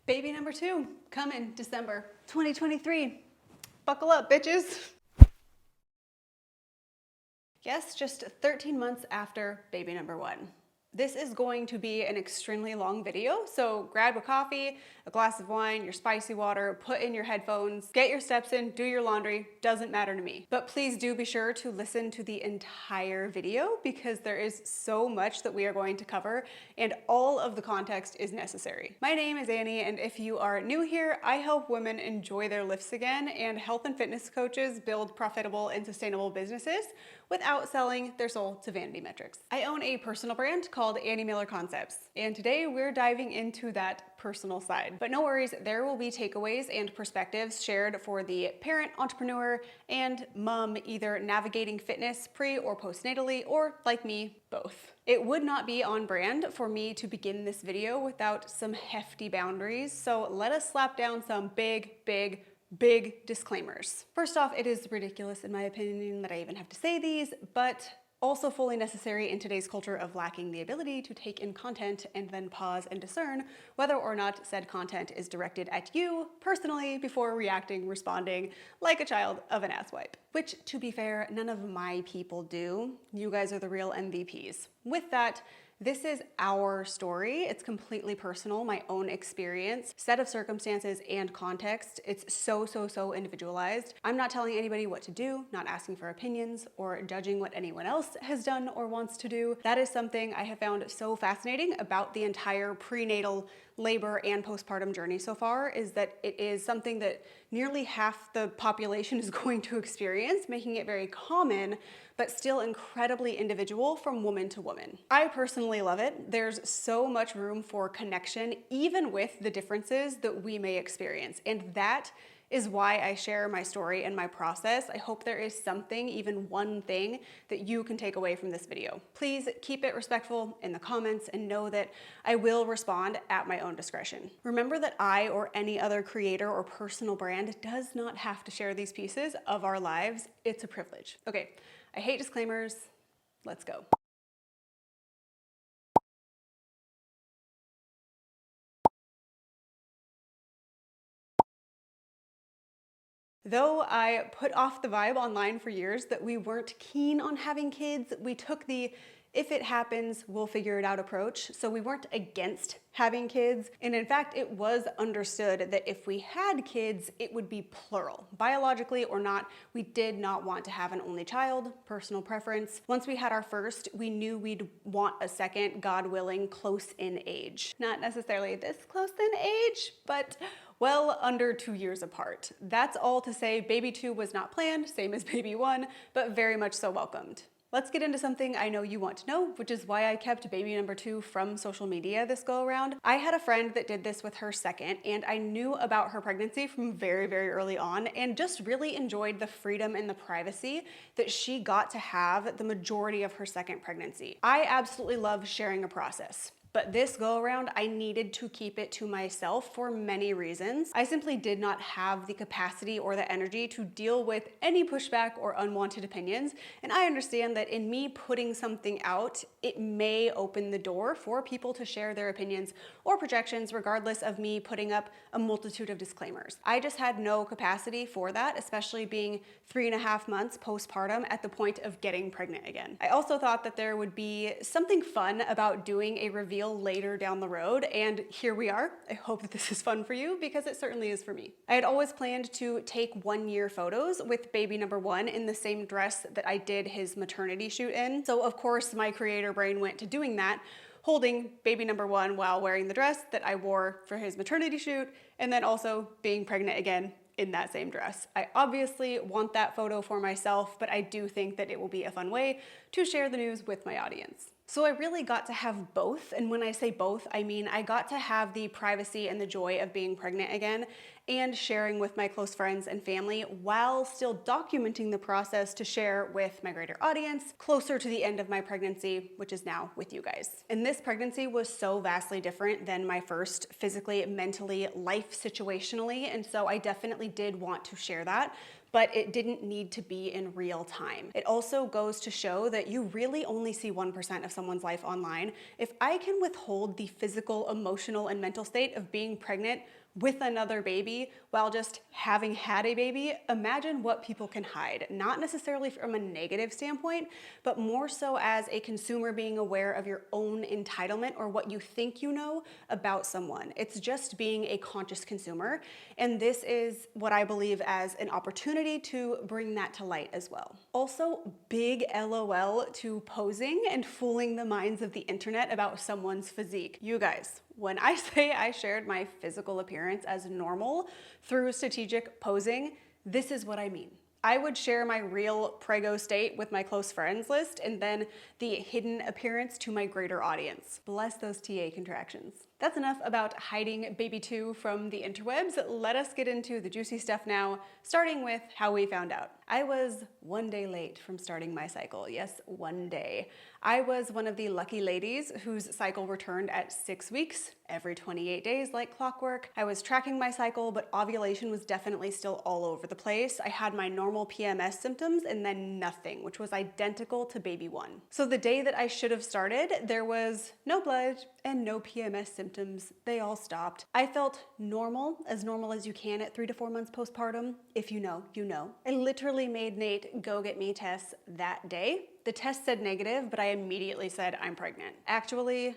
Baby number 2, coming December 2023. Buckle up, bitches. Yes, just 13 months after baby number 1. This is going to be an extremely long video, so grab a coffee, a glass of wine, your spicy water, put in your headphones, get your steps in, do your laundry, doesn't matter to me. But please do be sure to listen to the entire video because there is so much that we are going to cover and all of the context is necessary. My name is Annie, and if you are new here, I help women enjoy their lifts again and health and fitness coaches build profitable and sustainable businesses without selling their soul to vanity metrics. I own a personal brand called Annie Miller Concepts, and today we're diving into that personal side. But no worries, there will be takeaways and perspectives shared for the parent, entrepreneur, and mom either navigating fitness pre or postnatally, or like me, both. It would not be on brand for me to begin this video without some hefty boundaries, so let us slap down some big disclaimers. First off, it is ridiculous in my opinion that I even have to say these, but also fully necessary in today's culture of lacking the ability to take in content and then pause and discern whether or not said content is directed at you personally before reacting, responding like a child of an asswipe. Which, to be fair, none of my people do. You guys are the real MVPs. With that, this is our story. It's completely personal, my own experience, set of circumstances and context. It's so individualized. I'm not telling anybody what to do, not asking for opinions or judging what anyone else has done or wants to do. That is something I have found so fascinating about the entire prenatal labor and postpartum journey so far, is that it is something that nearly half the population is going to experience, making it very common, but still incredibly individual from woman to woman. I personally love it. There's so much room for connection, even with the differences that we may experience. And that is why I share my story and my process. I hope there is something, even one thing, that you can take away from this video. Please keep it respectful in the comments and know that I will respond at my own discretion. Remember that I or any other creator or personal brand does not have to share these pieces of our lives. It's a privilege. Okay, I hate disclaimers. Let's go. Though I put off the vibe online for years that we weren't keen on having kids, we took the if it happens, we'll figure it out approach. So we weren't against having kids. And in fact, it was understood that if we had kids, it would be plural. Biologically or not, we did not want to have an only child, personal preference. Once we had our first, we knew we'd want a second, God willing, close in age. Not necessarily this close in age, but well under 2 years apart. That's all to say baby 2 was not planned, same as baby 1, but very much so welcomed. Let's get into something I know you want to know, which is why I kept baby number 2 from social media this go around. I had a friend that did this with her second, and I knew about her pregnancy from very early on and just really enjoyed the freedom and the privacy that she got to have the majority of her second pregnancy. I absolutely love sharing a process. But this go around, I needed to keep it to myself for many reasons. I simply did not have the capacity or the energy to deal with any pushback or unwanted opinions. And I understand that in me putting something out, it may open the door for people to share their opinions or projections, regardless of me putting up a multitude of disclaimers. I just had no capacity for that, especially being 3.5 months postpartum at the point of getting pregnant again. I also thought that there would be something fun about doing a reveal later down the road, and here we are. I hope that this is fun for you because it certainly is for me. I had always planned to take 1-year photos with baby number 1 in the same dress that I did his maternity shoot in. So of course my creator brain went to doing that, holding baby number 1 while wearing the dress that I wore for his maternity shoot, and then also being pregnant again in that same dress. I obviously want that photo for myself, but I do think that it will be a fun way to share the news with my audience. So I really got to have both, and when I say both, I mean I got to have the privacy and the joy of being pregnant again and sharing with my close friends and family while still documenting the process to share with my greater audience closer to the end of my pregnancy, which is now with you guys. And this pregnancy was so vastly different than my first, physically, mentally, life situationally, and so I definitely did want to share that. but it didn't need to be in real time. It also goes to show that you really only see 1% of someone's life online. If I can withhold the physical, emotional, and mental state of being pregnant with another baby while just having had a baby, imagine what people can hide. Not necessarily from a negative standpoint, but more so as a consumer being aware of your own entitlement or what you think you know about someone. It's just being a conscious consumer. And this is what I believe as an opportunity to bring that to light as well. Also, big LOL to posing and fooling the minds of the internet about someone's physique. You guys, when I say I shared my physical appearance as normal through strategic posing, this is what I mean. I would share my real prego state with my close friends list and then the hidden appearance to my greater audience. Bless those TA contractions. That's enough about hiding baby 2 from the interwebs. Let us get into the juicy stuff now, starting with how we found out. I was 1 day late from starting my cycle. Yes, 1 day. I was one of the lucky ladies whose cycle returned at 6 weeks, every 28 days like clockwork. I was tracking my cycle, but ovulation was definitely still all over the place. I had my normal PMS symptoms and then nothing, which was identical to baby 1. So the day that I should have started, there was no blood and no PMS symptoms. They all stopped. I felt normal as you can at 3 to 4 months postpartum. If you know, you know. I literally made Nate go get me tests that day. The test said negative, but I immediately said I'm pregnant. Actually,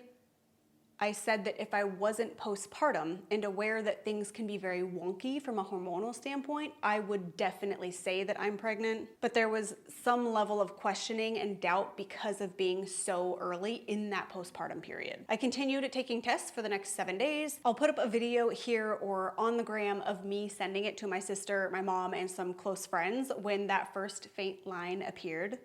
I said that if I wasn't postpartum and aware that things can be very wonky from a hormonal standpoint, I would definitely say that I'm pregnant. But there was some level of questioning and doubt because of being so early in that postpartum period. I continued taking tests for the next 7 days. I'll put up a video here or on the gram of me sending it to my sister, my mom, and some close friends when that first faint line appeared.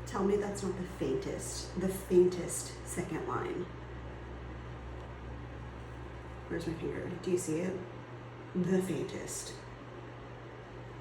Tell me that's not the faintest second line. Where's my finger? Do you see it? The faintest.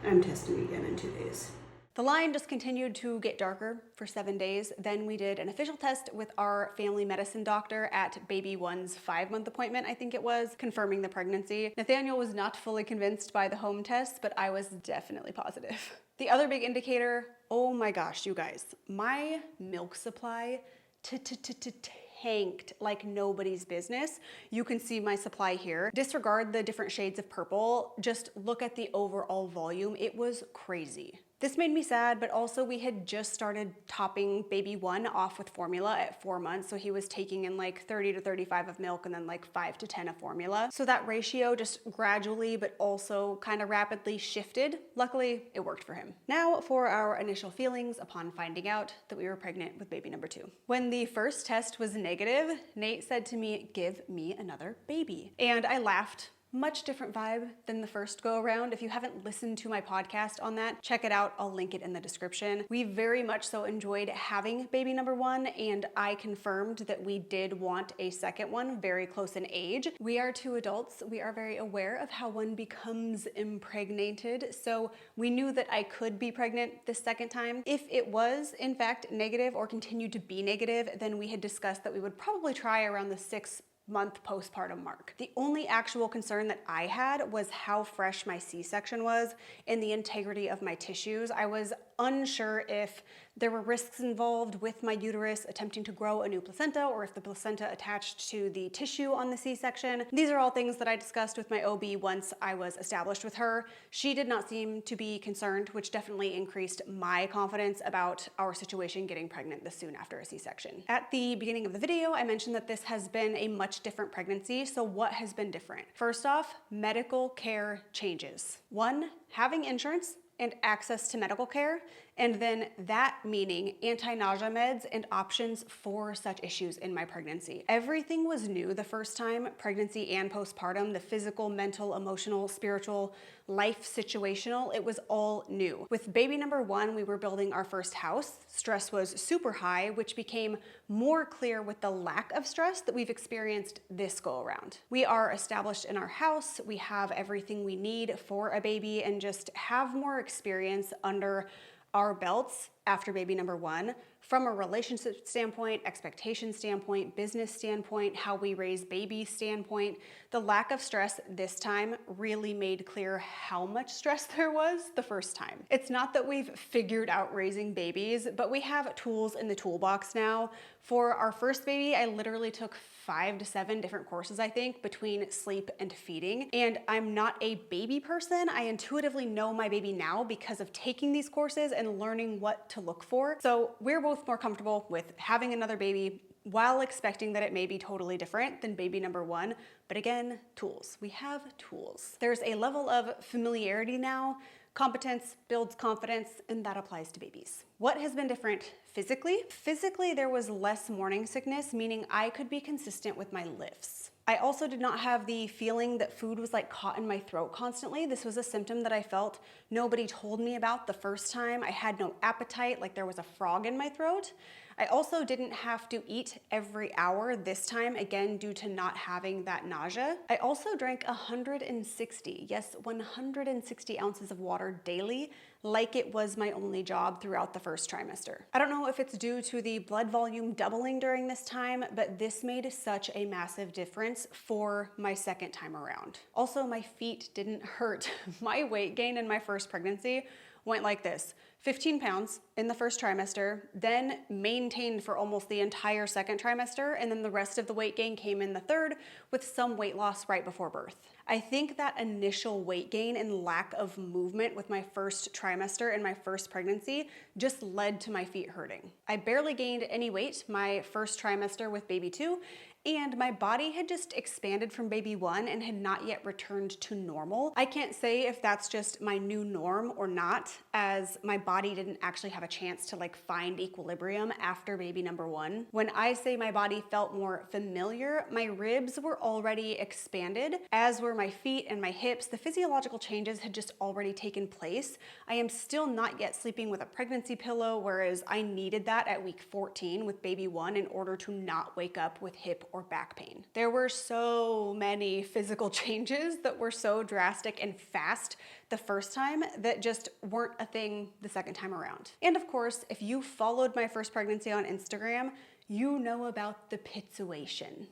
I'm testing again in 2 days. The line just continued to get darker for 7 days. Then we did an official test with our family medicine doctor at baby 1's 5-month appointment, I think it was, confirming the pregnancy. Nathaniel was not fully convinced by the home test, but I was definitely positive. The other big indicator, oh my gosh, you guys, my milk supply tanked like nobody's business. You can see my supply here. Disregard the different shades of purple. Just look at the overall volume. It was crazy. This made me sad, but also we had just started topping baby 1 off with formula at 4 months. So he was taking in like 30 to 35 of milk and then like 5 to 10 of formula. So that ratio just gradually, but also kind of rapidly shifted. Luckily, it worked for him. Now for our initial feelings upon finding out that we were pregnant with baby number 2. When the first test was negative, Nate said to me, "Give me another baby." And I laughed. Much different vibe than the first go around. If you haven't listened to my podcast on that, check it out. I'll link it in the description. We very much so enjoyed having baby number 1, and I confirmed that we did want a second one very close in age. We are 2 adults. We are very aware of how one becomes impregnated. So we knew that I could be pregnant this second time. If it was in fact negative or continued to be negative, then we had discussed that we would probably try around the 6-month postpartum mark. The only actual concern that I had was how fresh my C-section was and the integrity of my tissues. I was unsure if there were risks involved with my uterus attempting to grow a new placenta or if the placenta attached to the tissue on the C-section. These are all things that I discussed with my OB once I was established with her. She did not seem to be concerned, which definitely increased my confidence about our situation getting pregnant this soon after a C-section. At the beginning of the video, I mentioned that this has been a much different pregnancy. So what has been different? First off, medical care changes. 1, having insurance and access to medical care, and then that meaning anti-nausea meds and options for such issues in my pregnancy. Everything was new the first time, pregnancy and postpartum, the physical, mental, emotional, spiritual, life situational, it was all new. With baby number 1, we were building our first house. Stress was super high, which became more clear with the lack of stress that we've experienced this go around. We are established in our house, we have everything we need for a baby, and just have more experience under our belts after baby number 1 From a relationship standpoint, expectation standpoint, business standpoint, how we raise babies standpoint, the lack of stress this time really made clear how much stress there was the first time. It's not that we've figured out raising babies, but we have tools in the toolbox now. For our first baby, I literally took 5 to 7 different courses, I think, between sleep and feeding. And I'm not a baby person. I intuitively know my baby now because of taking these courses and learning what to look for. So we're both more comfortable with having another baby while expecting that it may be totally different than baby number one. But again, tools. We have tools. There's a level of familiarity now. Competence builds confidence, and that applies to babies. What has been different physically? Physically, there was less morning sickness, meaning I could be consistent with my lifts. I also did not have the feeling that food was like caught in my throat constantly. This was a symptom that I felt nobody told me about the first time. I had no appetite, like there was a frog in my throat. I also didn't have to eat every hour this time, again, due to not having that nausea. I also drank 160, yes, 160 ounces of water daily, like it was my only job throughout the first trimester. I don't know if it's due to the blood volume doubling during this time, but this made such a massive difference for my second time around. Also, my feet didn't hurt. My weight gain in my first pregnancy went like this: 15 pounds in the first trimester, then maintained for almost the entire second trimester, and then the rest of the weight gain came in the third with some weight loss right before birth. I think that initial weight gain and lack of movement with my first trimester and my first pregnancy just led to my feet hurting. I barely gained any weight my first trimester with baby 2, and my body had just expanded from baby 1 and had not yet returned to normal. I can't say if that's just my new norm or not, as my body didn't actually have a chance to like find equilibrium after baby number 1. When I say my body felt more familiar, my ribs were already expanded, as were my feet and my hips. The physiological changes had just already taken place. I am still not yet sleeping with a pregnancy pillow, whereas I needed that at week 14 with baby 1 in order to not wake up with hip or back pain. There were so many physical changes that were so drastic and fast the first time that just weren't a thing the second time around. And of course, if you followed my first pregnancy on Instagram, you know about the pituation.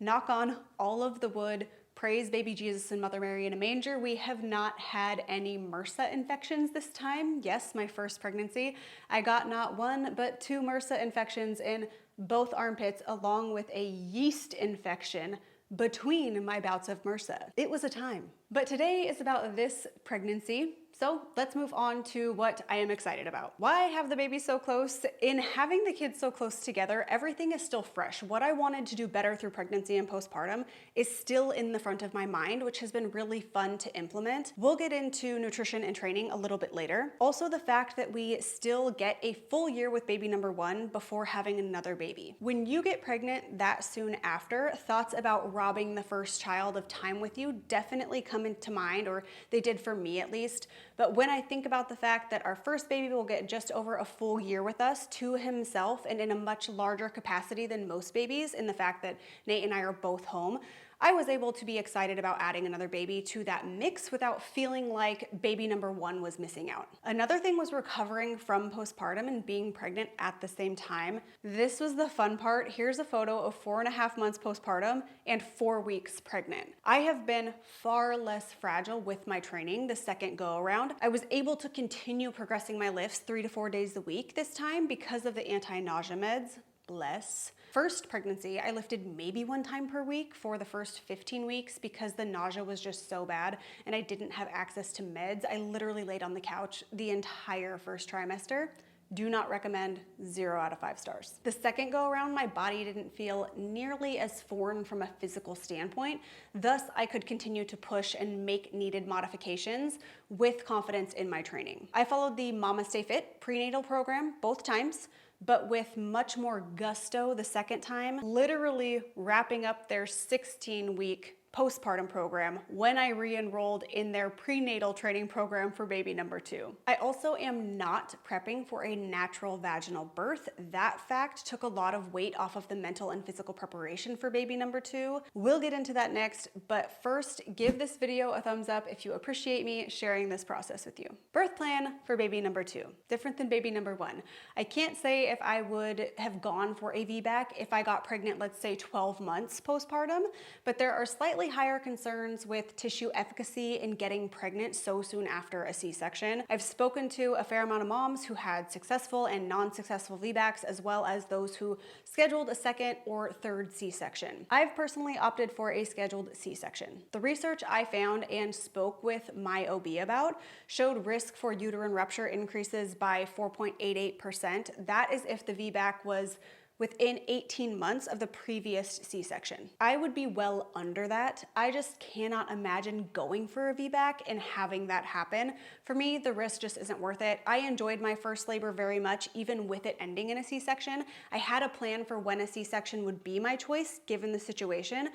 Knock on all of the wood, praise baby Jesus and Mother Mary in a manger, we have not had any MRSA infections this time. Yes, my first pregnancy, I got not 1, but 2 MRSA infections in both armpits, along with a yeast infection between my bouts of MRSA. It was a time. But today is about this pregnancy. So let's move on to what I am excited about. Why have the baby so close? In having the kids so close together, everything is still fresh. What I wanted to do better through pregnancy and postpartum is still in the front of my mind, which has been really fun to implement. We'll get into nutrition and training a little bit later. Also, the fact that we still get a full year with baby number 1 before having another baby. When you get pregnant that soon after, thoughts about robbing the first child of time with you definitely come into mind, or they did for me at least. But when I think about the fact that our first baby will get just over a full year with us to himself and in a much larger capacity than most babies, in the fact that Nate and I are both home, I was able to be excited about adding another baby to that mix without feeling like baby number 1 was missing out. Another thing was recovering from postpartum and being pregnant at the same time. This was the fun part. Here's a photo of 4.5 months postpartum and 4 weeks pregnant. I have been far less fragile with my training the second go around. I was able to continue progressing my lifts 3 to 4 days a week this time because of the anti-nausea meds. Bless. First pregnancy, I lifted maybe 1 time per week for the first 15 weeks because the nausea was just so bad and I didn't have access to meds. I literally laid on the couch the entire first trimester. Do not recommend, 0 out of 5 stars. The second go around, my body didn't feel nearly as foreign from a physical standpoint. Thus, I could continue to push and make needed modifications with confidence in my training. I followed the Mama Stay Fit prenatal program both times, but with much more gusto the second time, literally wrapping up their 16-week postpartum program when I re-enrolled in their prenatal training program for baby number 2. I also am not prepping for a natural vaginal birth. That fact took a lot of weight off of the mental and physical preparation for baby number 2. We'll get into that next, but first, give this video a thumbs up if you appreciate me sharing this process with you. Birth plan for baby number 2, different than baby number 1. I can't say if I would have gone for a VBAC if I got pregnant, let's say 12 months postpartum, but there are slightly higher concerns with tissue efficacy in getting pregnant so soon after a C-section. I've spoken to a fair amount of moms who had successful and non-successful VBACs, as well as those who scheduled a second or third C-section. I've personally opted for a scheduled C-section. The research I found and spoke with my OB about showed risk for uterine rupture increases by 4.88%. That is if the VBAC was within 18 months of the previous C-section. I would be well under that. I just cannot imagine going for a VBAC and having that happen. For me, the risk just isn't worth it. I enjoyed my first labor very much, even with it ending in a C-section. I had a plan for when a C-section would be my choice, given the situation.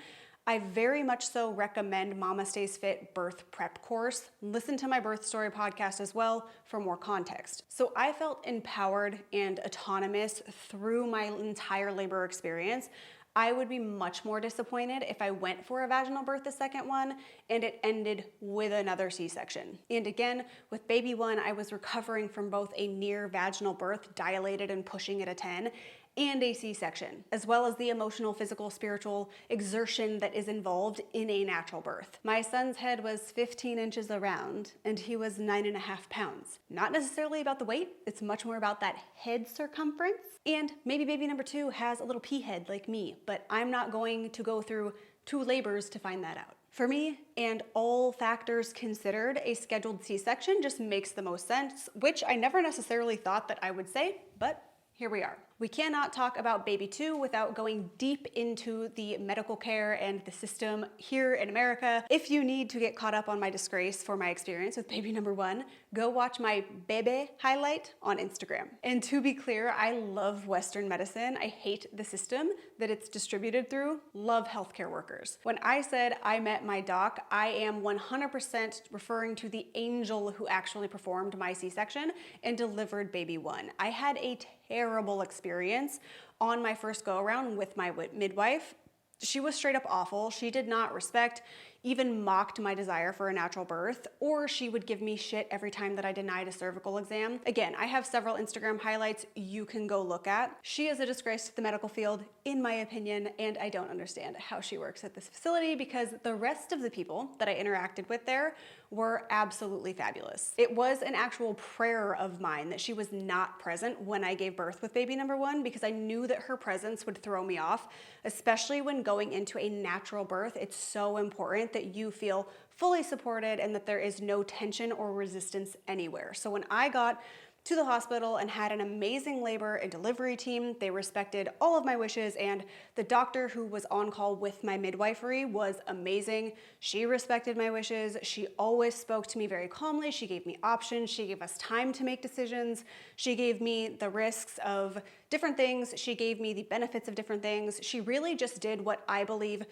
I very much so recommend Mama Stays Fit birth prep course. Listen to my birth story podcast as well for more context. So I felt empowered and autonomous through my entire labor experience. I would be much more disappointed if I went for a vaginal birth, the second one, and it ended with another C-section. And again, with baby 1, I was recovering from both a near vaginal birth, dilated and pushing at a 10, and a C-section, as well as the emotional, physical, spiritual exertion that is involved in a natural birth. My son's head was 15 inches around, and he was 9.5 pounds. Not necessarily about the weight, it's much more about that head circumference. And maybe baby number 2 has a little pea head like me, but I'm not going to go through 2 labors to find that out. For me, and all factors considered, a scheduled C-section just makes the most sense, which I never necessarily thought that I would say, but here we are. We cannot talk about baby 2 without going deep into the medical care and the system here in America. If you need to get caught up on my disgrace for my experience with baby number 1, go watch my Bebe highlight on Instagram. And to be clear, I love Western medicine. I hate the system that it's distributed through. Love healthcare workers. When I said I met my doc, I am 100% referring to the angel who actually performed my C-section and delivered baby 1. I had a terrible experience on my first go around with my midwife. She was straight up awful. She did not respect, even mocked my desire for a natural birth, or she would give me shit every time that I denied a cervical exam. Again, I have several Instagram highlights you can go look at. She is a disgrace to the medical field, in my opinion, and I don't understand how she works at this facility because the rest of the people that I interacted with there were absolutely fabulous. It was an actual prayer of mine that she was not present when I gave birth with baby number 1 because I knew that her presence would throw me off, especially when going into a natural birth. It's so important that you feel fully supported and that there is no tension or resistance anywhere. So when I got to the hospital and had an amazing labor and delivery team, they respected all of my wishes, and the doctor who was on call with my midwifery was amazing. She respected my wishes. She always spoke to me very calmly. She gave me options. She gave us time to make decisions. She gave me the risks of different things. She gave me the benefits of different things. She really just did what I believe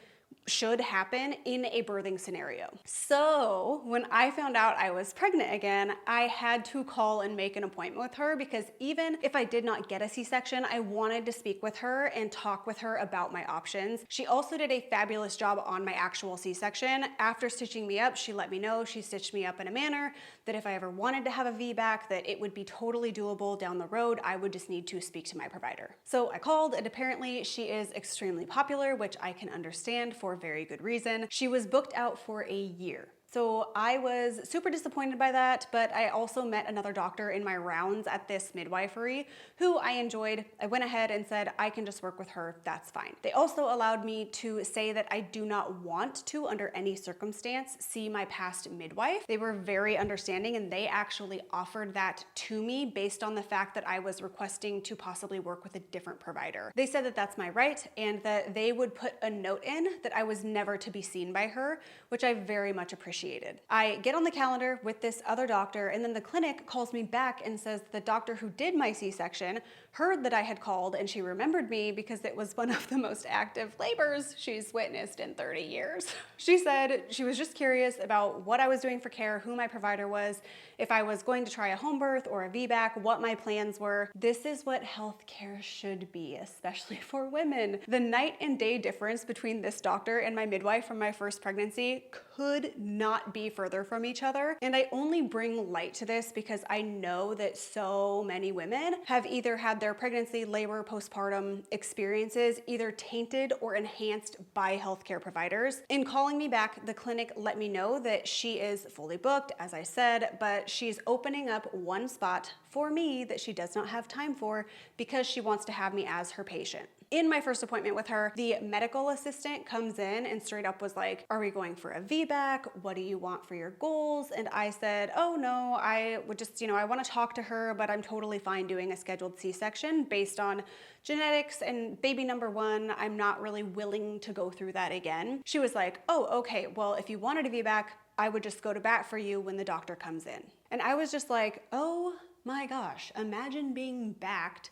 should happen in a birthing scenario. So when I found out I was pregnant again, I had to call and make an appointment with her because even if I did not get a C-section, I wanted to speak with her and talk with her about my options. She also did a fabulous job on my actual C-section. After stitching me up, she let me know she stitched me up in a manner that if I ever wanted to have a VBAC, that it would be totally doable down the road. I would just need to speak to my provider. So I called, and apparently she is extremely popular, which I can understand for very good reason. She was booked out for a year. So I was super disappointed by that, but I also met another doctor in my rounds at this midwifery who I enjoyed. I went ahead and said, I can just work with her, that's fine. They also allowed me to say that I do not want to, under any circumstance, see my past midwife. They were very understanding, and they actually offered that to me based on the fact that I was requesting to possibly work with a different provider. They said that that's my right, and that they would put a note in that I was never to be seen by her, which I very much appreciated. I get on the calendar with this other doctor, and then the clinic calls me back and says the doctor who did my C-section heard that I had called and she remembered me because it was one of the most active labors she's witnessed in 30 years. She said she was just curious about what I was doing for care, who my provider was, if I was going to try a home birth or a VBAC, what my plans were. This is what healthcare should be, especially for women. The night and day difference between this doctor and my midwife from my first pregnancy could not be further from each other. And I only bring light to this because I know that so many women have either had their pregnancy, labor, postpartum experiences either tainted or enhanced by healthcare providers. In calling me back, the clinic let me know that she is fully booked, as I said, but she's opening up one spot for me that she does not have time for because she wants to have me as her patient. In my first appointment with her, the medical assistant comes in and straight up was like, are we going for a VBAC? What do you want for your goals? And I said, oh no, I would just, I want to talk to her, but I'm totally fine doing a scheduled C-section based on genetics and baby number one. I'm not really willing to go through that again. She was like, oh, okay, well, if you wanted a VBAC, I would just go to bat for you when the doctor comes in. And I was just like, oh my gosh, imagine being backed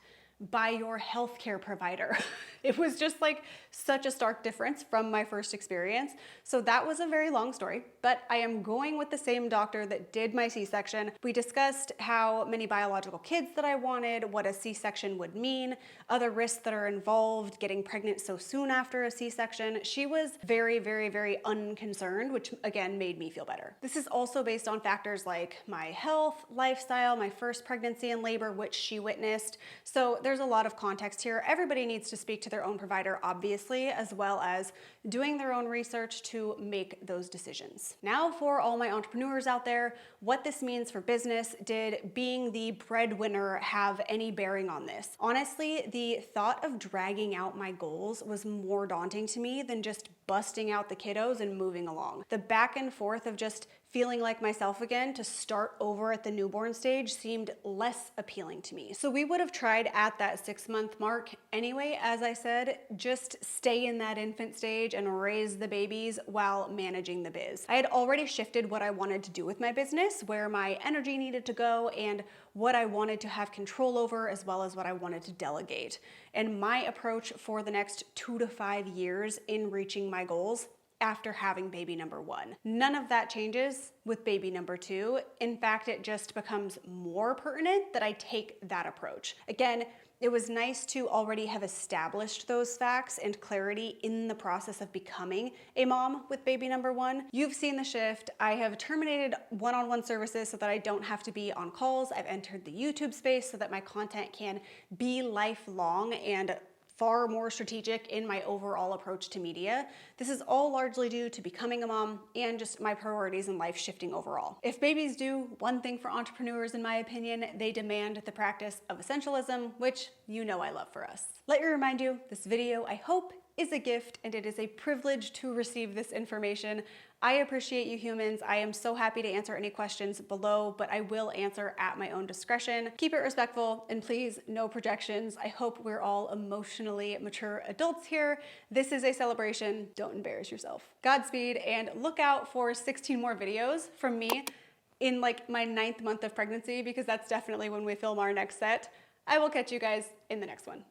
by your healthcare provider. It was just like such a stark difference from my first experience. So that was a very long story, but I am going with the same doctor that did my C-section. We discussed how many biological kids that I wanted, what a C-section would mean, other risks that are involved, getting pregnant so soon after a C-section. She was very, very, very unconcerned, which again made me feel better. This is also based on factors like my health, lifestyle, my first pregnancy and labor, which she witnessed. So there's a lot of context here. Everybody needs to speak to their own provider, obviously, as well as doing their own research to make those decisions. Now, for all my entrepreneurs out there, what this means for business, did being the breadwinner have any bearing on this? Honestly, the thought of dragging out my goals was more daunting to me than just busting out the kiddos and moving along. The back and forth of just feeling like myself again to start over at the newborn stage seemed less appealing to me. So we would have tried at that 6-month mark anyway. As I said, just stay in that infant stage and raise the babies while managing the biz. I had already shifted what I wanted to do with my business, where my energy needed to go, and what I wanted to have control over, as well as what I wanted to delegate. And my approach for the next 2 to 5 years in reaching my goals after having baby number one. None of that changes with baby number two. In fact, it just becomes more pertinent that I take that approach. Again, it was nice to already have established those facts and clarity in the process of becoming a mom with baby number one. You've seen the shift. I have terminated one-on-one services so that I don't have to be on calls. I've entered the YouTube space so that my content can be lifelong and far more strategic in my overall approach to media. This is all largely due to becoming a mom and just my priorities in life shifting overall. If babies do one thing for entrepreneurs, in my opinion, they demand the practice of essentialism, which you know I love for us. Let me remind you, this video, I hope, is a gift, and it is a privilege to receive this information. I appreciate you humans. I am so happy to answer any questions below, but I will answer at my own discretion. Keep it respectful, and please, no projections. I hope we're all emotionally mature adults here. This is a celebration. Don't embarrass yourself. Godspeed, and look out for 16 more videos from me in like my 9th month of pregnancy, because that's definitely when we film our next set. I will catch you guys in the next one.